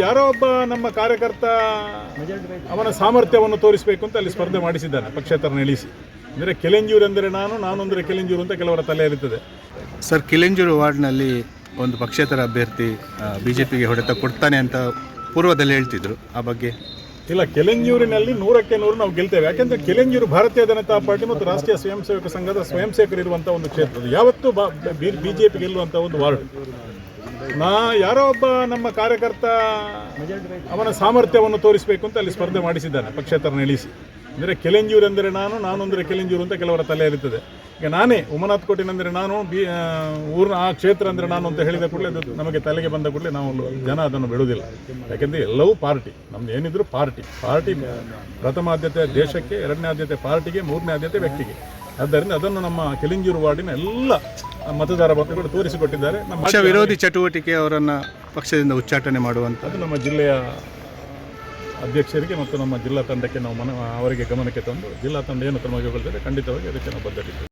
ಯಾರೋ ಒಬ್ಬ ನಮ್ಮ ಕಾರ್ಯಕರ್ತ ಅವನ ಸಾಮರ್ಥ್ಯವನ್ನು ತೋರಿಸಬೇಕು ಅಂತ ಅಲ್ಲಿ ಸ್ಪರ್ಧೆ ಮಾಡಿಸಿದ್ದಾನೆ ಪಕ್ಷೇತರನ ಇಳಿಸಿ. ಅಂದರೆ ಕೆಲೆಂಜೂರು ಅಂದರೆ ನಾನು ಅಂದರೆ ಕೆಲೆಂಜೂರು ಅಂತ ಕೆಲವರ ತಲೆ ಇರುತ್ತದೆ. ಸರ್, ಕೆಲೆಂಜೂರು ವಾರ್ಡ್ನಲ್ಲಿ ಒಂದು ಪಕ್ಷೇತರ ಅಭ್ಯರ್ಥಿ BJPಗೆ ಹೊಡೆತ ಕೊಡ್ತಾನೆ ಅಂತ ಪೂರ್ವದಲ್ಲಿ ಹೇಳ್ತಿದ್ರು, ಆ ಬಗ್ಗೆ? ಇಲ್ಲ, ಕೆಲೆಂಜೂರಿನಲ್ಲಿ 100ಕ್ಕೆ 100 ನಾವು ಗೆಲ್ತೇವೆ. ಯಾಕೆಂದರೆ ಕೆಲೆಂಜೂರು ಭಾರತೀಯ ಜನತಾ ಪಾರ್ಟಿ ಮತ್ತು ರಾಷ್ಟ್ರೀಯ ಸ್ವಯಂ ಸೇವಕ ಸಂಘದ ಸ್ವಯಂ ಸೇವಕರಿರುವಂಥ ಒಂದು ಕ್ಷೇತ್ರ. ಯಾವತ್ತೂ BJP ಗೆಲ್ಲುವಂಥ ಒಂದು ವಾರ್ಡ್. ಯಾರೋ ಒಬ್ಬ ನಮ್ಮ ಕಾರ್ಯಕರ್ತ ಅವನ ಸಾಮರ್ಥ್ಯವನ್ನು ತೋರಿಸಬೇಕು ಅಂತ ಅಲ್ಲಿ ಸ್ಪರ್ಧೆ ಮಾಡಿಸಿದ್ದಾನೆ ಪಕ್ಷೇತರನ ಇಳಿಸಿ. ಅಂದರೆ ಕೆಲೆಂಜೂರು ಅಂದರೆ ನಾನು ಅಂದರೆ ಕೆಲೆಂಜೂರು ಅಂತ ಕೆಲವರ ತಲೆ ಇರುತ್ತದೆ. ಈಗ ನಾನೇ ಉಮನಾಥ್ ಕೋಟಿನಂದರೆ ನಾನು, ಊರಿನ ಆ ಕ್ಷೇತ್ರ ಅಂದರೆ ನಾನು ಅಂತ ಹೇಳಿದ ಕೂಡಲೇ ಅದು ನಮಗೆ ತಲೆಗೆ ಬಂದ ಕೂಡಲೇ ನಾವು ಜನ ಅದನ್ನು ಬಿಡುವುದಿಲ್ಲ. ಯಾಕೆಂದರೆ ಎಲ್ಲವೂ ಪಾರ್ಟಿ, ನಮ್ದು ಏನಿದ್ರು ಪಾರ್ಟಿ ಪ್ರಥಮ ಆದ್ಯತೆ ದೇಶಕ್ಕೆ, 2ನೇ ಆದ್ಯತೆ ಪಾರ್ಟಿಗೆ, 3ನೇ ಆದ್ಯತೆ ವ್ಯಕ್ತಿಗೆ. ಆದ್ದರಿಂದ ಅದನ್ನು ನಮ್ಮ ಕೆಲೆಂಜೂರು ವಾರ್ಡಿನ ಎಲ್ಲ ಮತದಾರ ಬಂಧುಗಳು ತೋರಿಸಿಕೊಟ್ಟಿದ್ದಾರೆ. ಪಕ್ಷ ವಿರೋಧಿ ಚಟುವಟಿಕೆ ಅವರನ್ನು ಪಕ್ಷದಿಂದ ಉಚ್ಚಾಟನೆ ಮಾಡುವಂಥದ್ದು ನಮ್ಮ ಜಿಲ್ಲೆಯ ಅಧ್ಯಕ್ಷರಿಗೆ ಮತ್ತು ನಮ್ಮ ಜಿಲ್ಲಾ ತಂಡಕ್ಕೆ ನಾವು ಅವರಿಗೆ ಗಮನಕ್ಕೆ ತಂದು ಜಿಲ್ಲಾ ತಂಡ ಏನು ಕ್ರಮ ಕೈಗೊಳ್ಳುತ್ತದೆ ಖಂಡಿತವಾಗಿ ಅದಕ್ಕೆ ನಾವು ಬದ್ಧರಿದ್ದೇವೆ.